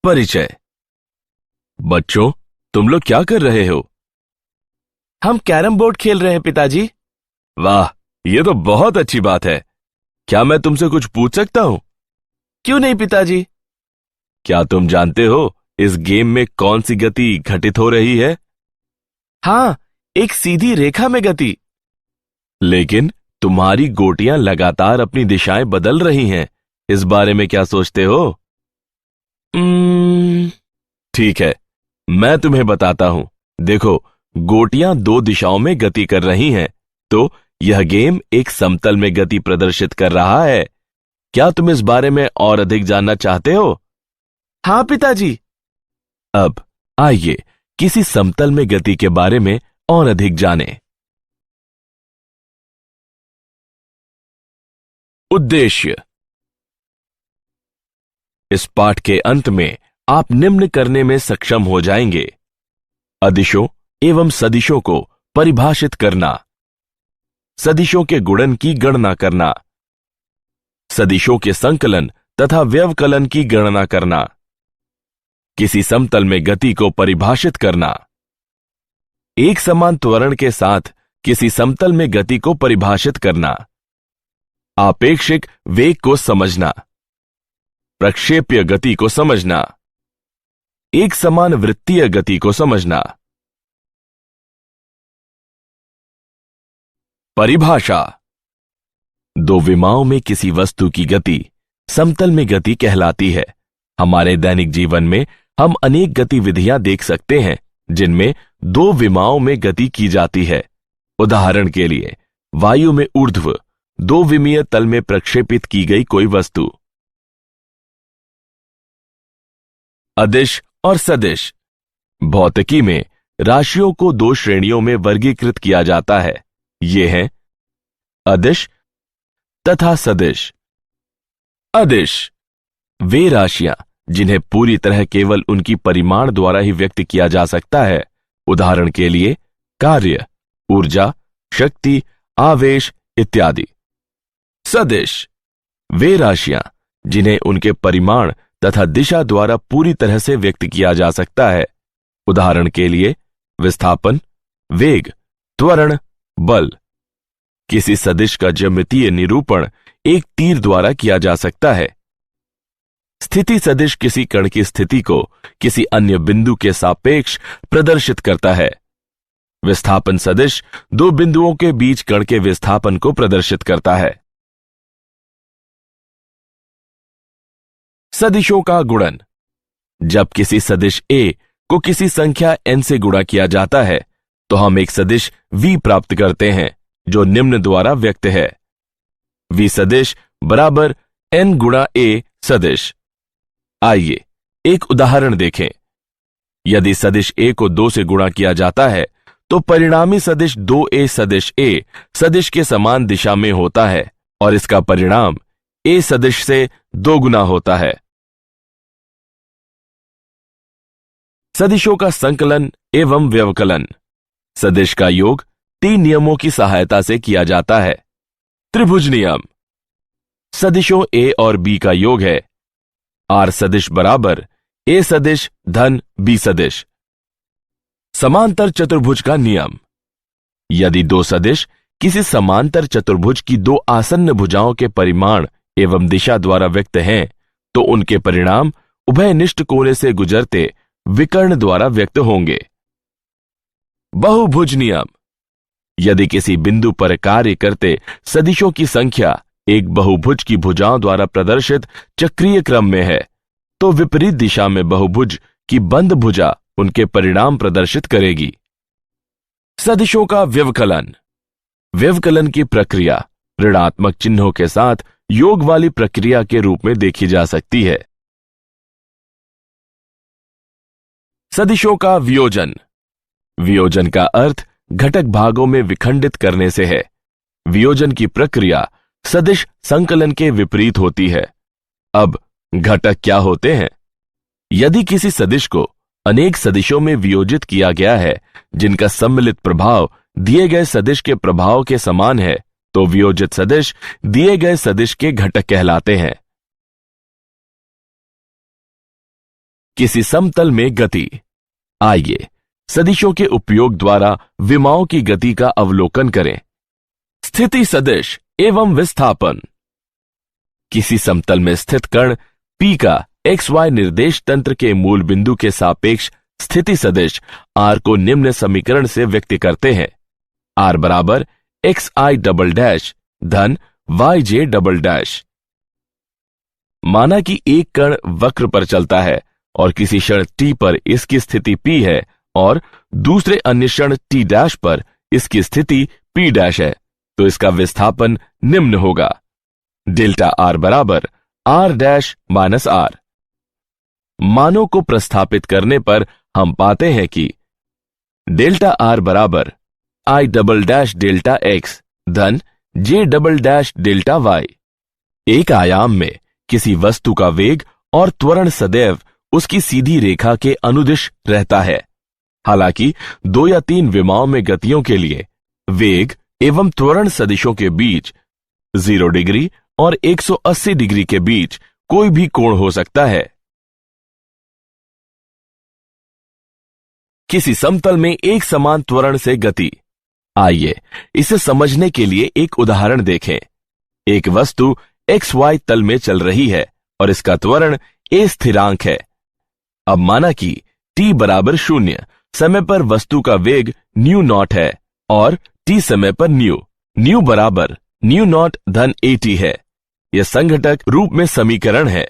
परिचय। बच्चों, तुम लोग क्या कर रहे हो? हम कैरम बोर्ड खेल रहे हैं पिताजी। वाह, ये तो बहुत अच्छी बात है। क्या मैं तुमसे कुछ पूछ सकता हूं? क्यों नहीं पिताजी। क्या तुम जानते हो इस गेम में कौन सी गति घटित हो रही है? हाँ, एक सीधी रेखा में गति। लेकिन तुम्हारी गोटियां लगातार अपनी दिशाएं बदल रही हैं। इस बारे में क्या सोचते हो? ठीक है, मैं तुम्हें बताता हूं। देखो, गोटियां दो दिशाओं में गति कर रही हैं, तो यह गेम एक समतल में गति प्रदर्शित कर रहा है। क्या तुम इस बारे में और अधिक जानना चाहते हो? हाँ पिताजी। अब आइए किसी समतल में गति के बारे में और अधिक जानें। उद्देश्य। इस पाठ के अंत में आप निम्न करने में सक्षम हो जाएंगे: अदिशों एवं सदिशों को परिभाषित करना, सदिशों के गुणन की गणना करना, सदिशों के संकलन तथा व्यवकलन की गणना करना, किसी समतल में गति को परिभाषित करना, एक समान त्वरण के साथ किसी समतल में गति को परिभाषित करना, आपेक्षिक वेग को समझना, प्रक्षेप्य गति को समझना, एक समान वृत्तीय गति को समझना। परिभाषा। दो विमाओं में किसी वस्तु की गति समतल में गति कहलाती है। हमारे दैनिक जीवन में हम अनेक गतिविधियां देख सकते हैं जिनमें दो विमाओं में गति की जाती है। उदाहरण के लिए, वायु में ऊर्ध्व दो विमीय तल में प्रक्षेपित की गई कोई वस्तु। अदिश और सदिश। भौतिकी में राशियों को दो श्रेणियों में वर्गीकृत किया जाता है। ये हैं अदिश तथा सदिश। अदिश वे राशियां जिन्हें पूरी तरह केवल उनकी परिमाण द्वारा ही व्यक्त किया जा सकता है। उदाहरण के लिए, कार्य, ऊर्जा, शक्ति, आवेश इत्यादि। सदिश वे राशियां जिन्हें उनके परिमाण तथा दिशा द्वारा पूरी तरह से व्यक्त किया जा सकता है। उदाहरण के लिए, विस्थापन, वेग, त्वरण, बल। किसी सदिश का ज्यामितीय निरूपण एक तीर द्वारा किया जा सकता है। स्थिति सदिश किसी कण की स्थिति को किसी अन्य बिंदु के सापेक्ष प्रदर्शित करता है। विस्थापन सदिश दो बिंदुओं के बीच कण के विस्थापन को प्रदर्शित करता है। सदिशों का गुणन। जब किसी सदिश a को किसी संख्या n से गुणा किया जाता है तो हम एक सदिश v प्राप्त करते हैं जो निम्न द्वारा व्यक्त है: v सदिश बराबर n गुणा a सदिश। आइए एक उदाहरण देखें। यदि सदिश a को 2 से गुणा किया जाता है तो परिणामी सदिश 2a सदिश a सदिश के समान दिशा में होता है और इसका परिणाम a सदिश से 2 गुना होता है। सदिशों का संकलन एवं व्यवकलन। सदिश का योग 3 नियमों की सहायता से किया जाता है। त्रिभुज नियम। सदिशों a और b का योग है r सदिश बराबर a सदिश धन b सदिश। समांतर चतुर्भुज का नियम। यदि दो सदिश किसी समांतर चतुर्भुज की दो आसन्न भुजाओं के परिमाण एवं दिशा द्वारा व्यक्त हैं तो उनके परिणाम उभयनिष्ठ कोने से गुजरते विकर्ण द्वारा व्यक्त होंगे। बहुभुज नियम। यदि किसी बिंदु पर कार्य करते सदिशों की संख्या एक बहुभुज की भुजाओं द्वारा प्रदर्शित चक्रीय क्रम में है तो विपरीत दिशा में बहुभुज की बंद भुजा उनके परिणाम प्रदर्शित करेगी। सदिशों का व्यवकलन। व्यवकलन की प्रक्रिया ऋणात्मक चिन्हों के साथ योग वाली प्रक्रिया के रूप में देखी जा सकती है। सदिशों का वियोजन। वियोजन का अर्थ घटक भागों में विखंडित करने से है। वियोजन की प्रक्रिया सदिश संकलन के विपरीत होती है। अब घटक क्या होते हैं? यदि किसी सदिश को अनेक सदिशों में वियोजित किया गया है जिनका सम्मिलित प्रभाव दिए गए सदिश के प्रभाव के समान है तो वियोजित सदिश दिए गए सदिश के घटक कहलाते हैं। किसी समतल में गति। आइए सदिशों के उपयोग द्वारा विमाओं की गति का अवलोकन करें। स्थिति सदिश एवं विस्थापन। किसी समतल में स्थित कण P का XY निर्देश तंत्र के मूल बिंदु के सापेक्ष स्थिति सदिश R को निम्न समीकरण से व्यक्त करते हैं। R बराबर XI डबल डैश धन YJ डबल डैश। माना कि एक कण वक्र पर चलता है और किसी क्षण t पर इसकी स्थिति P है और दूसरे अन्य क्षण t डैश पर इसकी स्थिति P डैश है, तो इसका विस्थापन निम्न होगा। डेल्टा R बराबर R डैश माइनस R। मानों को प्रस्थापित करने पर हम पाते हैं कि डेल्टा R बराबर I double dash delta X धन J double dash delta Y। एक आयाम में किसी वस्तु का वेग और त्वरण सदैव उसकी सीधी रेखा के अनुदिश रहता है। हालांकि 2 या 3 विमाओं में गतियों के लिए वेग एवं त्वरण सदिशों के बीच 0 डिग्री और 180 डिग्री के बीच कोई भी कोण हो सकता है। किसी समतल में एक समान त्वरण से गति। आइए इसे समझने के लिए एक उदाहरण देखें। एक वस्तु XY तल में चल रही है और इसका त्वरण a स्थिरांक है। अब माना कि t बराबर 0 समय पर वस्तु का वेग न्यू नॉट है और t समय पर न्यू बराबर न्यू नॉट धन at है। यह संघटक रूप में समीकरण है।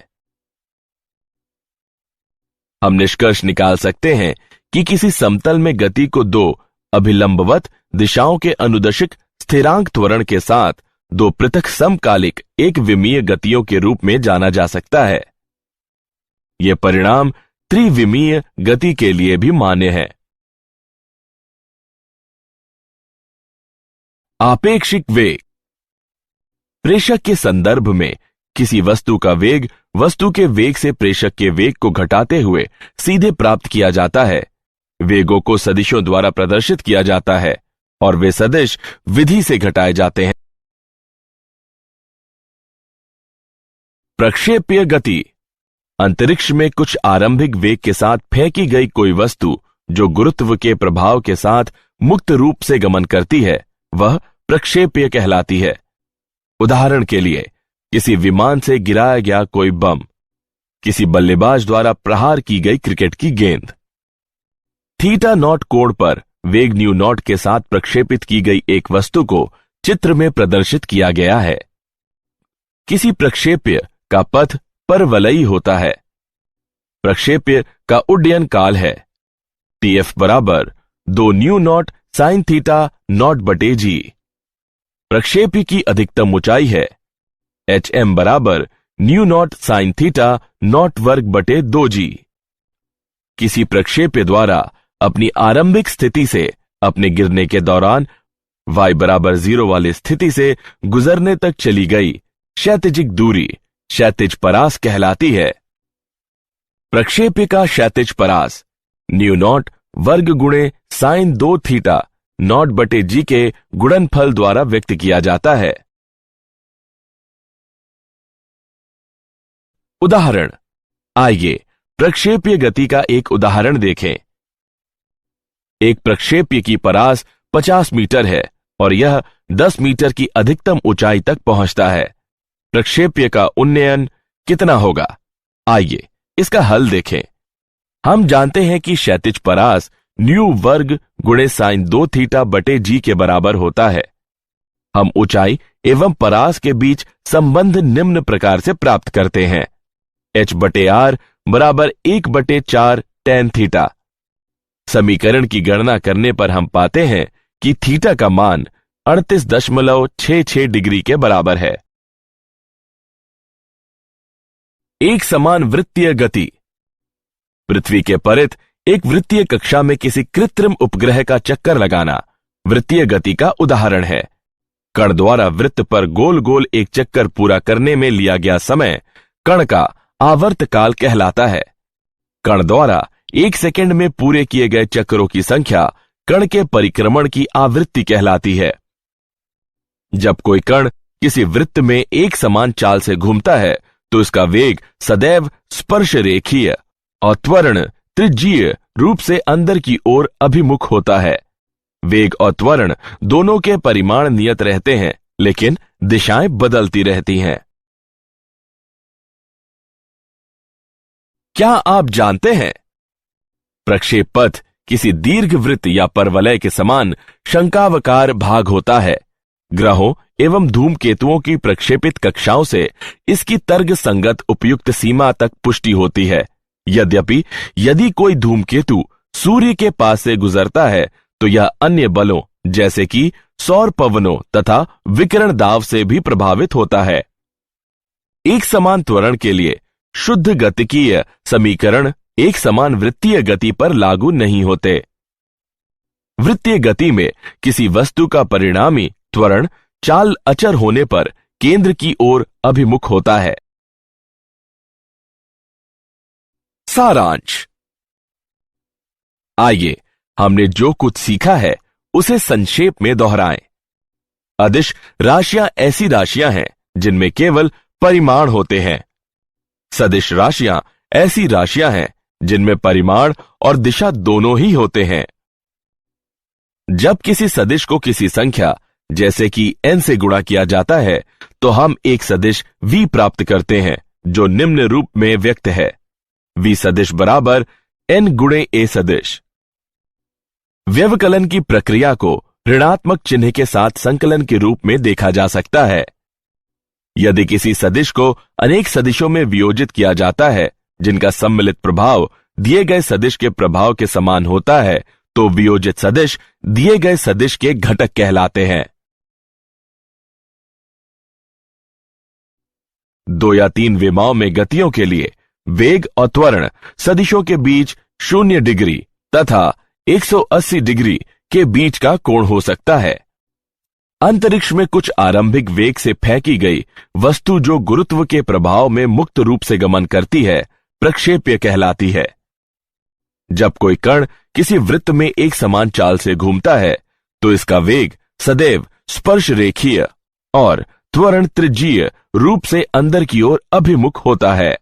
हम निष्कर्ष निकाल सकते हैं कि किसी समतल में गति को 2 अभिलंबवत दिशाओं के अनुदैर्शिक स्थिरांक त्वरण के साथ 2 पृथक समकालिक एक विमीय गतियों के रूप में जाना जा सकता है। यह परिणाम त्रिविमीय गति के लिए भी मान्य है। आपेक्षिक वेग। प्रेषक के संदर्भ में किसी वस्तु का वेग वस्तु के वेग से प्रेषक के वेग को घटाते हुए सीधे प्राप्त किया जाता है। वेगों को सदिशों द्वारा प्रदर्शित किया जाता है और वे सदिश विधि से घटाए जाते हैं। प्रक्षेपीय गति। अंतरिक्ष में कुछ आरंभिक वेग के साथ फेंकी गई कोई वस्तु जो गुरुत्व के प्रभाव के साथ मुक्त रूप से गमन करती है, वह प्रक्षेपीय कहलाती है। उदाहरण के लिए किसी विमान से गिराया गया कोई बम, किसी बल्लेबाज द्वारा प्रहार की गई क्रिकेट की गेंद। थीटा नॉट कोण पर वेग न्यू नॉट के साथ प्रक्षेपित की गई एक वस्तु को चित्र में प्रदर्शित किया गया है। किसी प्रक्षेप्य का पथ परवलयी होता है। प्रक्षेप्य का उड्डयन काल है TF बराबर 2 new not sine theta naught बटे जी। प्रक्षेप्य की अधिकतम ऊंचाई है HM बराबर new not sine theta naught वर्ग बटे 2g। किसी प्रक्षेप्य द्वारा अपनी आरंभिक स्थिति से अपने गिरने के दौरान y बराबर 0 वाली स्थिति से गुजरने तक चली गई क्षैतिजिक दूरी क्षैतिज परास कहलाती है। प्रक्षेप्य का क्षैतिज परास न्यू नॉट वर्ग गुणे साइन 2 थीटा नॉट बटे जी के गुणनफल द्वारा व्यक्त किया जाता है। उदाहरण। आइए प्रक्षेपीय गति का एक उदाहरण देखें। एक प्रक्षेप्य की परास 50 मीटर है और यह 10 मीटर की अधिकतम ऊंचाई तक पहुंचता है। प्रक्षेप्य का उन्नयन कितना होगा? आइए इसका हल देखें। हम जानते हैं कि क्षैतिज परास न्यू वर्ग गुणे साइन 2 थीटा बटे जी के बराबर होता है। हम ऊंचाई एवं परास के बीच संबंध निम्न प्रकार से प्राप्त करते हैं। H बटे R बराबर 1 बटे 4 tan थीटा। समीकरण की गणना करने पर हम पाते हैं कि थीटा का मान 38.66 डिग्री के बराबर है। एक समान वृत्तीय गति। पृथ्वी के परित एक वृत्तीय कक्षा में किसी कृत्रिम उपग्रह का चक्कर लगाना वृत्तीय गति का उदाहरण है। कण द्वारा वृत्त पर गोल गोल एक चक्कर पूरा करने में लिया गया समय कण का आवर्तकाल कहलाता है। कण द्वारा 1 सेकंड में पूरे किए गए चक्रों की संख्या कण के परिक्रमण की आवृत्ति कहलाती है। जब कोई कण किसी वृत्त में एक समान चाल से घूमता है तो इसका वेग सदैव स्पर्श रेखीय और त्वरण त्रिज्यीय रूप से अंदर की ओर अभिमुख होता है। वेग और त्वरण दोनों के परिमाण नियत रहते हैं, लेकिन दिशाएं बदलती रहती हैं। क्या आप जानते हैं, प्रक्षेप पथ किसी दीर्घवृत्त या परवलय के समान शंक्वाकार भाग होता है। ग्रहों एवं धूमकेतुओं की प्रक्षेपित कक्षाओं से इसकी तर्क संगत उपयुक्त सीमा तक पुष्टि होती है। यद्यपि यदि कोई धूमकेतु सूर्य के पास से गुजरता है तो यह अन्य बलों जैसे कि सौर पवनों तथा विकिरण दाब से भी प्रभावित होता है। एक समान त्वरण के लिए शुद्ध गतिकीय समीकरण एक समान वृत्तीय गति पर लागू नहीं होते। वृत्तीय गति में किसी वस्तु का परिणामी त्वरण चाल अचर होने पर केंद्र की ओर अभिमुख होता है। सारांश। आइए हमने जो कुछ सीखा है उसे संक्षेप में दोहराएं। अदिश राशियां ऐसी राशियां हैं जिनमें केवल परिमाण होते हैं। सदिश राशियां ऐसी राशियां हैं जिनमें परिमाण और दिशा दोनों ही होते हैं। जब किसी सदिश को किसी संख्या जैसे कि n से गुणा किया जाता है तो हम एक सदिश v प्राप्त करते हैं जो निम्न रूप में व्यक्त है। v सदिश बराबर n गुणे a सदिश। व्यवकलन की प्रक्रिया को ऋणात्मक चिन्ह के साथ संकलन के रूप में देखा जा सकता है। यदि किसी सदिश को अनेक सदिशों में वियोजित किया जाता है जिनका सम्मिलित प्रभाव दिए गए सदिश के प्रभाव के समान होता है तो वियोजित सदिश दिए गए सदिश के घटक कहलाते हैं। 2 या 3 विमाओं में गतियों के लिए वेग और त्वरण सदिशों के बीच 0 डिग्री तथा 180 डिग्री के बीच का कोण हो सकता है। अंतरिक्ष में कुछ आरंभिक वेग से फेंकी गई वस्तु जो गुरुत्व के प्रभाव में मुक्त रूप से गमन करती है प्रक्षेप्य कहलाती है। जब कोई कण किसी वृत्त में एक समान चाल से घूमता है तो इसका वेग सदैव स्पर्श रेखीय और त्वरण त्रिज्यीय रूप से अंदर की ओर अभिमुख होता है।